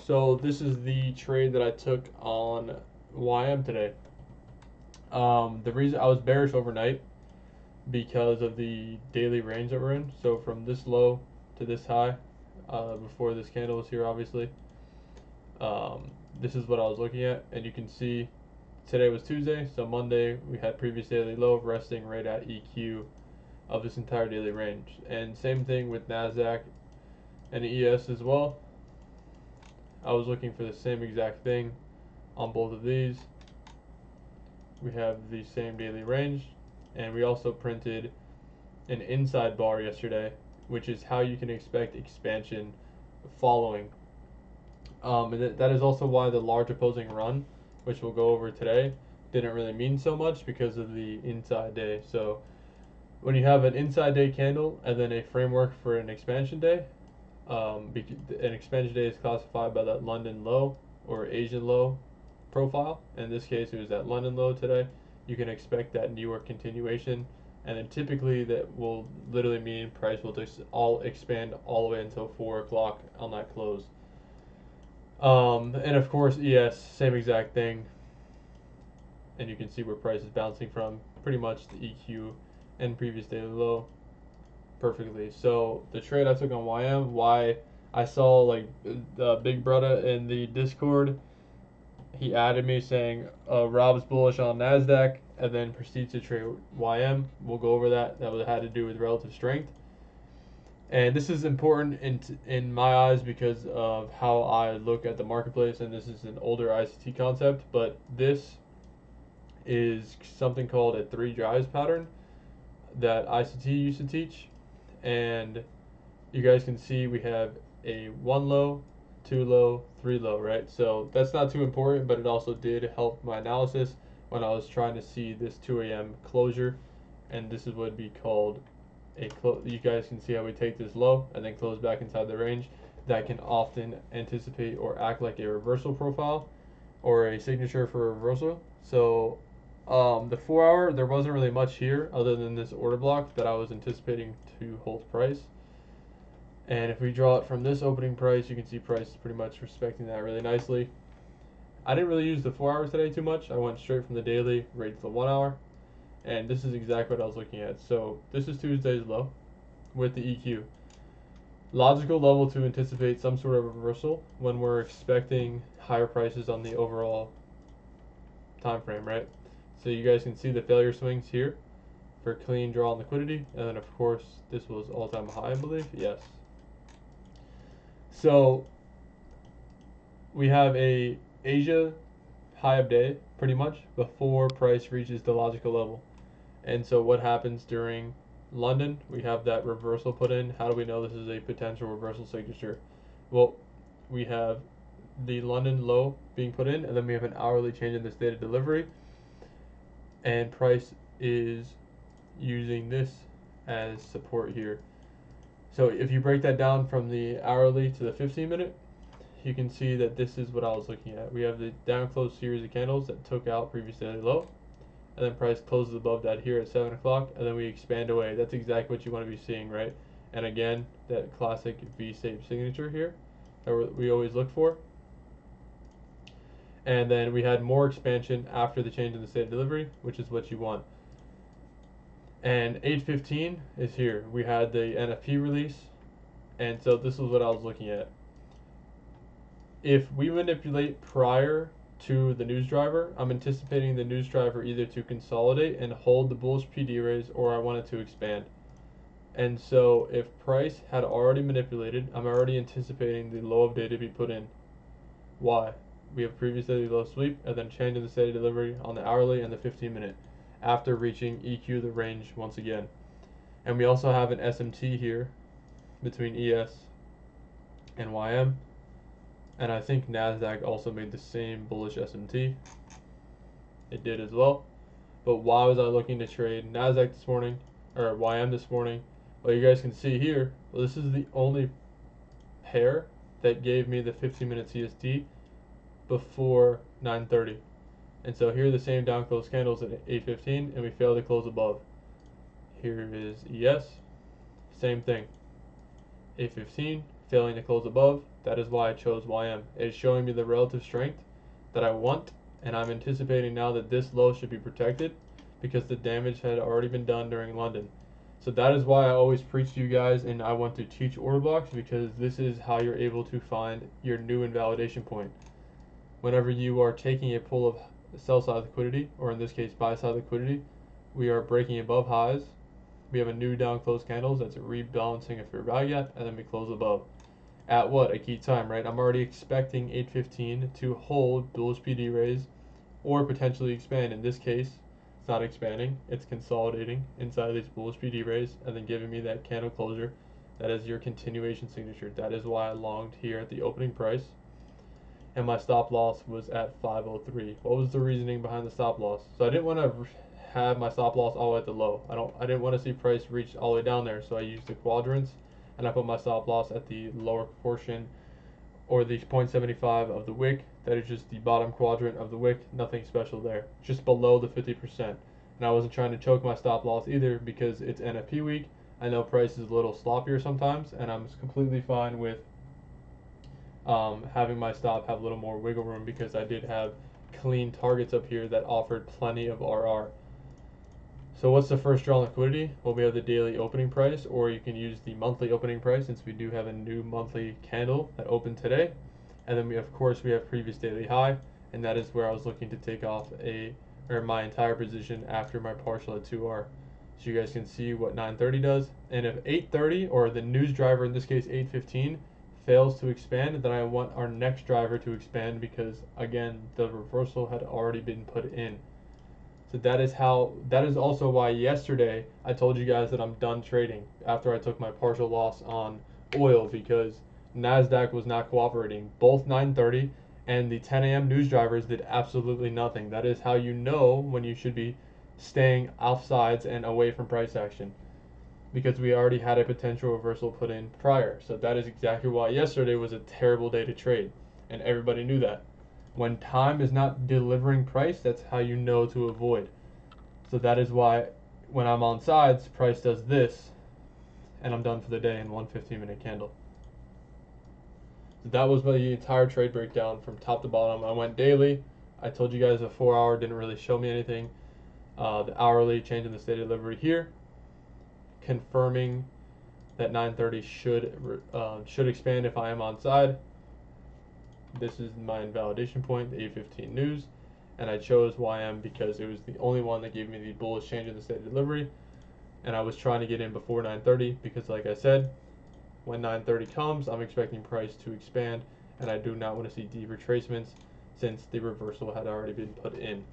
So this is the trade that I took on YM today. The reason I was bearish overnight because of the daily range that we're in. So from this low to this high, before this candle was here, obviously. This is what I was looking at, and you can see today was Tuesday, so Monday we had previous daily low resting right at EQ of this entire daily range. And same thing with NASDAQ and ES as well. I was looking for the same exact thing on both of these. We have the same daily range, and we also printed an inside bar yesterday, which is how you can expect expansion following. And that is also why the large opposing run, which we'll go over today, didn't really mean so much because of the inside day. So when you have an inside day candle and then a framework for an expansion day, an expansion day is classified by that London low or Asian low profile. In this case, it was that London low today. You can expect that New York continuation, and then typically that will literally mean price will just all expand all the way until 4 o'clock on that close. And of course, ES, same exact thing. And you can see where price is bouncing from, pretty much the EQ and previous daily low perfectly. So the trade I took on YM, why I saw like the big brother in the Discord, he added me saying Rob's bullish on NASDAQ and then proceeds to trade YM. We'll go over that. That had to do with relative strength. And this is important in my eyes because of how I look at the marketplace, and this is an older ICT concept, but this is something called a 3 drives pattern that ICT used to teach. And you guys can see we have a 1 low, 2 low, 3 low, right? So that's not too important, but it also did help my analysis when I was trying to see this 2 a.m. closure, and this is what would be called you guys can see how we take this low and then close back inside the range. That can often anticipate or act like a reversal profile or a signature for a reversal. So the 4 hour, there wasn't really much here other than this order block that I was anticipating to hold price. And if we draw it from this opening price, you can see price is pretty much respecting that really nicely. I didn't really use the 4 hours today too much. I went straight from the daily right to the 1 hour. And this is exactly what I was looking at. So this is Tuesday's low with the EQ. Logical level to anticipate some sort of reversal when we're expecting higher prices on the overall time frame, right? So you guys can see the failure swings here for clean draw and liquidity. And then of course this was all-time high, I believe. Yes. So we have a Asia high of day pretty much before price reaches the logical level. And so what happens during London? We have that reversal put in. How do we know this is a potential reversal signature? Well, we have the London low being put in, and then we have an hourly change in this data delivery. And price is using this as support here. So if you break that down from the hourly to the 15-minute, you can see that this is what I was looking at. We have the down close series of candles that took out previous daily low, and then price closes above that here at 7 o'clock, and then we expand away. That's exactly what you want to be seeing, right? And again, that classic V-shaped signature here that we always look for. And then we had more expansion after the change in the state of delivery, which is what you want. And 8:15 is here. We had the NFP release, and so this is what I was looking at. If we manipulate prior to the news driver, I'm anticipating the news driver either to consolidate and hold the bullish PD raise, or I want it to expand. And so if price had already manipulated, I'm already anticipating the low of day to be put in. Why? We have previous daily low sweep and then change in the steady delivery on the hourly and the 15-minute after reaching EQ the range once again. And we also have an SMT here between ES and YM. And I think NASDAQ also made the same bullish SMT. It did as well. But why was I looking to trade NASDAQ this morning, or YM this morning? Well, you guys can see here, well, this is the only pair that gave me the 15-minute CST before 9:30. And so here are the same down close candles at 8:15, and we failed to close above. Here is ES, same thing. 8:15, failing to close above. That is why I chose YM. It is showing me the relative strength that I want, and I'm anticipating now that this low should be protected because the damage had already been done during London. So that is why I always preach to you guys, and I want to teach order blocks, because this is how you're able to find your new invalidation point. Whenever you are taking a pull of sell side liquidity, or in this case buy side liquidity, we are breaking above highs. We have a new down close candles that's rebalancing a fair value gap, and then we close above. At what? A key time, right? I'm already expecting 815 to hold bullish PD raise or potentially expand. In this case, it's not expanding, it's consolidating inside of these bullish PD raise and then giving me that candle closure. That is your continuation signature. That is why I longed here at the opening price. And my stop loss was at 503. What was the reasoning behind the stop loss? So I didn't want to have my stop loss all the way at the low. I didn't want to see price reach all the way down there. So I used the quadrants and I put my stop loss at the lower portion, or the 0.75 of the wick. That is just the bottom quadrant of the wick, nothing special there, just below the 50%. And I wasn't trying to choke my stop loss either because it's NFP week. I know price is a little sloppier sometimes, and I'm completely fine with having my stop have a little more wiggle room because I did have clean targets up here that offered plenty of RR. So what's the first draw liquidity? Well, we have the daily opening price, or you can use the monthly opening price since we do have a new monthly candle that opened today. And then we, of course, we have previous daily high, and that is where I was looking to take off my entire position after my partial at 2R. So you guys can see what 930 does. And if 830, or the news driver, in this case 815, fails to expand, then I want our next driver to expand because, again, the reversal had already been put in. So that is also why yesterday I told you guys that I'm done trading after I took my partial loss on oil, because NASDAQ was not cooperating. Both 930 and the 10 a.m. news drivers did absolutely nothing. That is how you know when you should be staying offsides and away from price action, because we already had a potential reversal put in prior. So that is exactly why yesterday was a terrible day to trade, and everybody knew that. When time is not delivering price, that's how you know to avoid. So that is why when I'm on sides, price does this, and I'm done for the day in one 15-minute candle. So that was my entire trade breakdown from top to bottom. I went daily. I told you guys a 4-hour didn't really show me anything. The hourly change in the state of delivery here, confirming that 930 should expand if I am on side. This is my invalidation point, the 815 news, and I chose YM because it was the only one that gave me the bullish change in the state of delivery, and I was trying to get in before 930 because, like I said, when 930 comes, I'm expecting price to expand, and I do not want to see deep retracements since the reversal had already been put in.